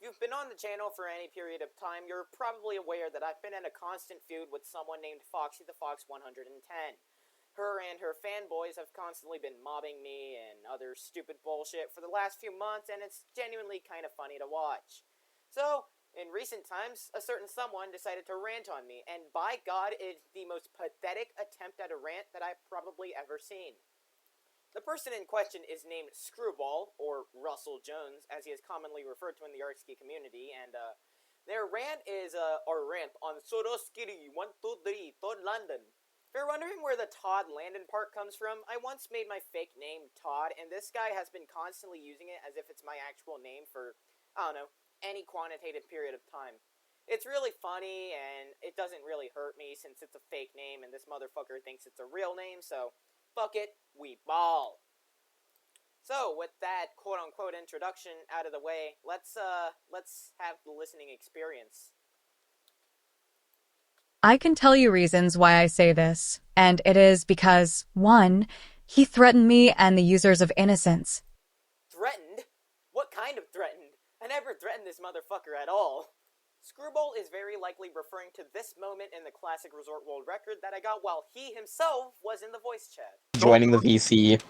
you've been on the channel for any period of time, you're probably aware that I've been in a constant feud with someone named Foxy the Fox 110. Her and her fanboys have constantly been mobbing me and other stupid bullshit for the last few months, and it's genuinely kind of funny to watch. So, in recent times, a certain someone decided to rant on me, and by God, it's the most pathetic attempt at a rant that I've probably ever seen. The person in question is named Screwball, or Russell Jones, as he is commonly referred to in the Artski community, and their rant is our rant on Soroskiri 123 Todd London. If you're wondering where the Todd Landon part comes from, I once made my fake name Todd, and this guy has been constantly using it as if it's my actual name for, I don't know, any quantitative period of time. It's really funny, and it doesn't really hurt me since it's a fake name, and this motherfucker thinks it's a real name, so fuck it, we ball. So, with that quote-unquote introduction out of the way, let's have the listening experience. I can tell you reasons why I say this, and it is because, 1, he threatened me and the users of Innocence. Threatened? What kind of threatened? I never threatened this motherfucker at all. Screwball is very likely referring to this moment in the classic Resort World record that I got while he himself was in the voice chat. Joining the VC.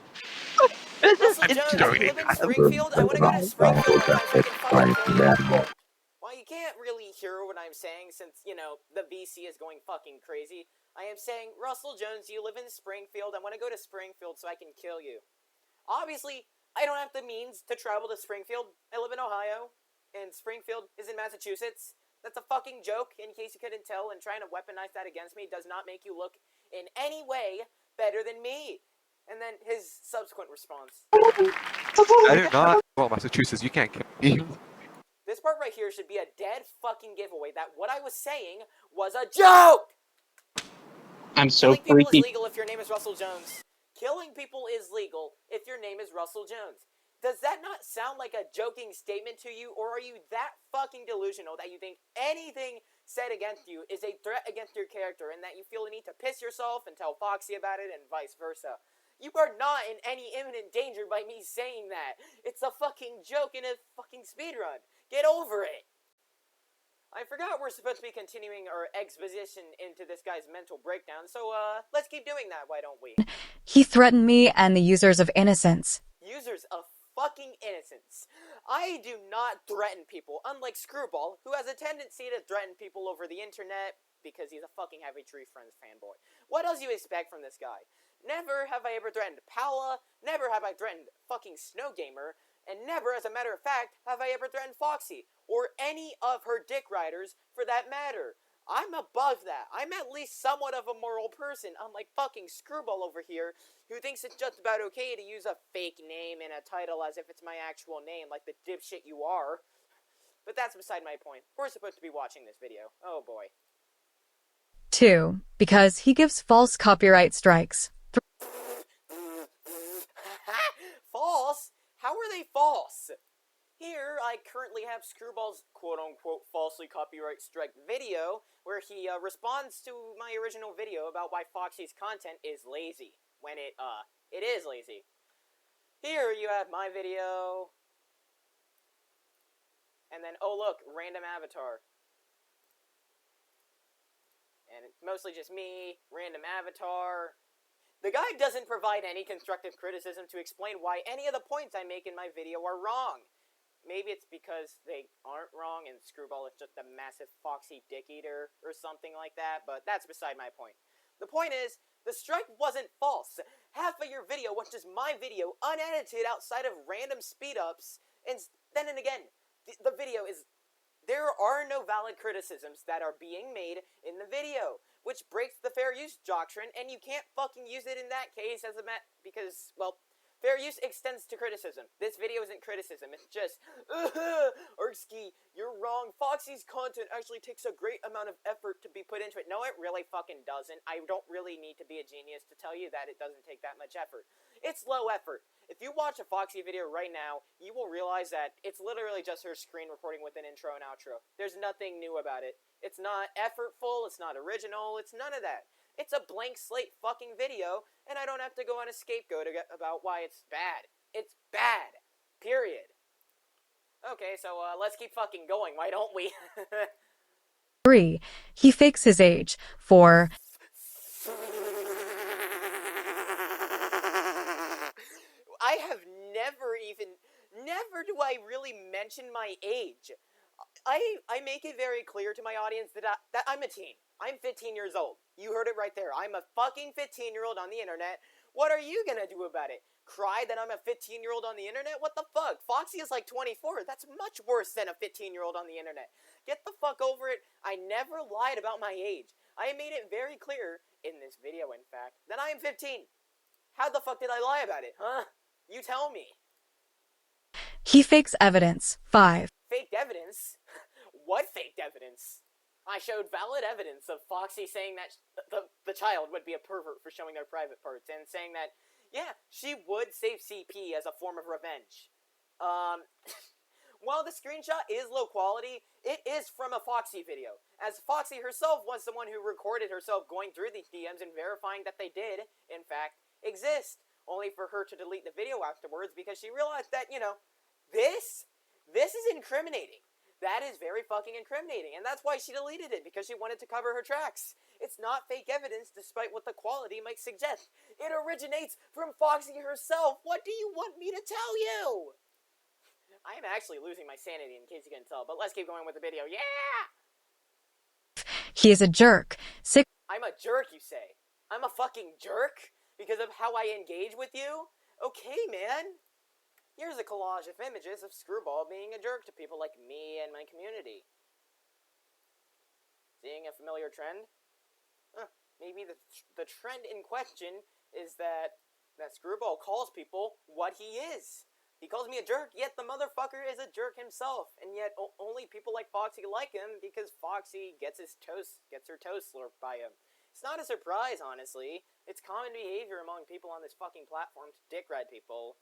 Russell Jones, you live in Springfield? I want to go to Springfield one time so I can fucking kill you. Well, you can't really hear what I'm saying since, you know, the VC is going fucking crazy. I am saying, Russell Jones, you live in Springfield. I want to go to Springfield so I can kill you. Obviously, I don't have the means to travel to Springfield. I live in Ohio, and Springfield is in Massachusetts. That's a fucking joke, in case you couldn't tell, and trying to weaponize that against me does not make you look in any way better than me. And then his subsequent response. I do not. Well, Massachusetts, you can't kill me. This part right here should be a dead fucking giveaway that what I was saying was a joke! I'm so Killing people freaky. is legal if your name is Russell Jones. Killing people is legal if your name is Russell Jones. Does that not sound like a joking statement to you, or are you that fucking delusional that you think anything said against you is a threat against your character and that you feel the need to piss yourself and tell Foxy about it and vice versa? You are not in any imminent danger by me saying that. It's a fucking joke in a fucking speedrun. Get over it. I forgot we're supposed to be continuing our exposition into this guy's mental breakdown, so let's keep doing that, why don't we? He threatened me and the users of Innocence. Users of fucking Innocence. I do not threaten people, unlike Screwball, who has a tendency to threaten people over the internet because he's a fucking Heavy Tree Friends fanboy. What else do you expect from this guy? Never have I ever threatened Paula, never have I threatened fucking Snow Gamer, and never, as a matter of fact, have I ever threatened Foxy, or any of her dick riders, for that matter. I'm above that. I'm at least somewhat of a moral person, unlike fucking Screwball over here, who thinks it's just about okay to use a fake name and a title as if it's my actual name, like the dipshit you are. But that's beside my point. We're supposed to be watching this video. Oh boy. 2, because he gives false copyright strikes. False? How are they false? Here, I currently have Screwball's quote-unquote falsely copyright strike video, where he responds to my original video about why Foxy's content is lazy, when it is lazy. Here, you have my video, and then, oh look, random avatar. And it's mostly just me, random avatar. The guy doesn't provide any constructive criticism to explain why any of the points I make in my video are wrong. Maybe it's because they aren't wrong and Screwball is just a massive foxy dick eater or something like that, but that's beside my point. The point is, the strike wasn't false. Half of your video was just my video, unedited outside of random speed-ups, and then and again, the video is... There are no valid criticisms that are being made in the video, which breaks the fair use doctrine, and you can't fucking use it in that case as a because, well, fair use extends to criticism. This video isn't criticism, it's just, Artski, you're wrong. Foxy's content actually takes a great amount of effort to be put into it. No, it really fucking doesn't. I don't really need to be a genius to tell you that it doesn't take that much effort. It's low effort. If you watch a Foxy video right now, you will realize that it's literally just her screen recording with an intro and outro. There's nothing new about it. It's not effortful, it's not original, it's none of that. It's a blank slate fucking video, and I don't have to go on a scapegoat about why it's bad. It's bad. Period. Okay, so let's keep fucking going, why don't we? 3. He fakes his age. 4. I have never do I really mention my age. I make it very clear to my audience that I'm a teen. I'm 15 years old. You heard it right there. I'm a fucking 15-year-old on the internet. What are you gonna do about it? Cry that I'm a 15-year-old on the internet? What the fuck? Foxy is like 24. That's much worse than a 15-year-old on the internet. Get the fuck over it. I never lied about my age. I made it very clear, in this video in fact, that I am 15. How the fuck did I lie about it, huh? You tell me. He fakes evidence. 5. Faked evidence? What faked evidence? I showed valid evidence of Foxy saying that the child would be a pervert for showing their private parts, and saying that, yeah, she would save CP as a form of revenge. While the screenshot is low quality, it is from a Foxy video, as Foxy herself was the one who recorded herself going through these DMs and verifying that they did, in fact, exist, only for her to delete the video afterwards because she realized that, you know, this is incriminating. That is very fucking incriminating, and that's why she deleted it, because she wanted to cover her tracks. It's not fake evidence, despite what the quality might suggest. It originates from Foxy herself. What do you want me to tell you? I am actually losing my sanity, in case you can tell, but let's keep going with the video. Yeah! He is a jerk. 6. I'm a jerk, you say? I'm a fucking jerk? Because of how I engage with you? Okay, man. Here's a collage of images of Screwball being a jerk to people like me and my community. Seeing a familiar trend? Maybe the trend in question is that Screwball calls people what he is. He calls me a jerk, yet the motherfucker is a jerk himself, and yet only people like Foxy like him because Foxy gets her toast slurped by him. It's not a surprise, honestly. It's common behavior among people on this fucking platform to dick ride people.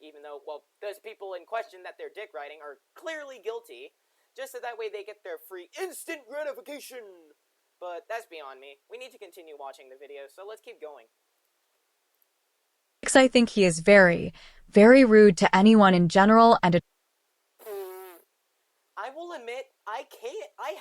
Even though, well, those people in question that they're dick riding are clearly guilty, just so that way they get their free instant gratification. But that's beyond me. We need to continue watching the video, so let's keep going. 6. I think he is very, very rude to anyone in general and I will admit, I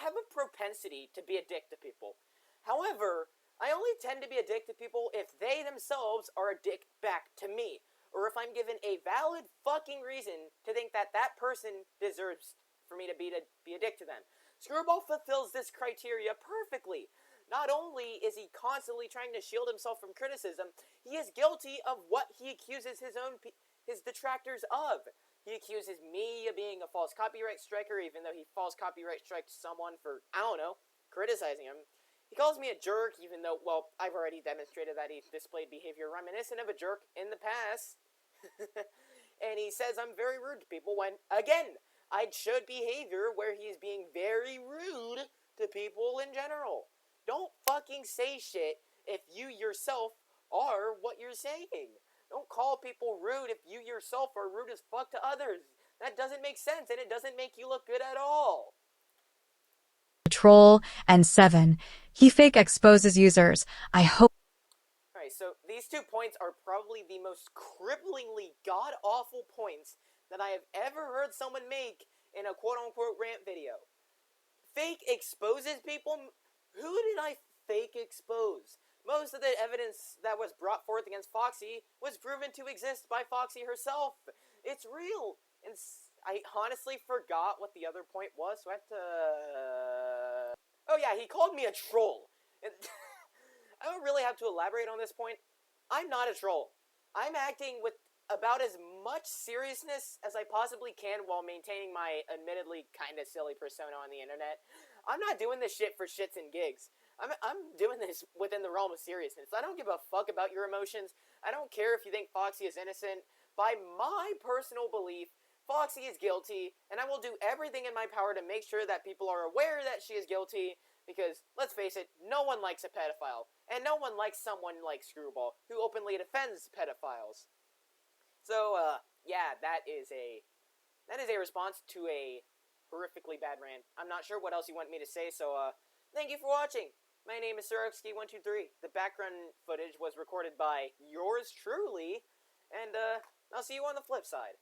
have a propensity to be a dick to people. However, I only tend to be a dick to people if they themselves are a dick back to me. Or if I'm given a valid fucking reason to think that that person deserves for me to be a dick to them. Screwball fulfills this criteria perfectly. Not only is he constantly trying to shield himself from criticism, he is guilty of what he accuses his detractors of. He accuses me of being a false copyright striker, even though he false copyright striked someone for, I don't know, criticizing him. He calls me a jerk, even though, well, I've already demonstrated that he's displayed behavior reminiscent of a jerk in the past. And he says I'm very rude to people when, again, I showed behavior where he's being very rude to people in general. Don't fucking say shit if you yourself are what you're saying. Don't call people rude if you yourself are rude as fuck to others. That doesn't make sense, and it doesn't make you look good at all. troll. And 7. He fake exposes users. I hope. Alright, so these 2 points are probably the most cripplingly god-awful points that I have ever heard someone make in a quote-unquote rant video. Fake exposes people? Who did I fake expose? Most of the evidence that was brought forth against Foxy was proven to exist by Foxy herself. It's real. And I honestly forgot what the other point was, so I have to... Oh yeah, he called me a troll. And I don't really have to elaborate on this point. I'm not a troll. I'm acting with about as much seriousness as I possibly can while maintaining my admittedly kind of silly persona on the internet. I'm not doing this shit for shits and gigs. I'm doing this within the realm of seriousness. I don't give a fuck about your emotions. I don't care if you think Foxy is innocent. By my personal belief, Foxy is guilty, and I will do everything in my power to make sure that people are aware that she is guilty. Because, let's face it, no one likes a pedophile. And no one likes someone like Screwball, who openly defends pedophiles. So, yeah, that is a response to a horrifically bad rant. I'm not sure what else you want me to say, so, thank you for watching. My name is Sirowski123. The background footage was recorded by yours truly, and, I'll see you on the flip side.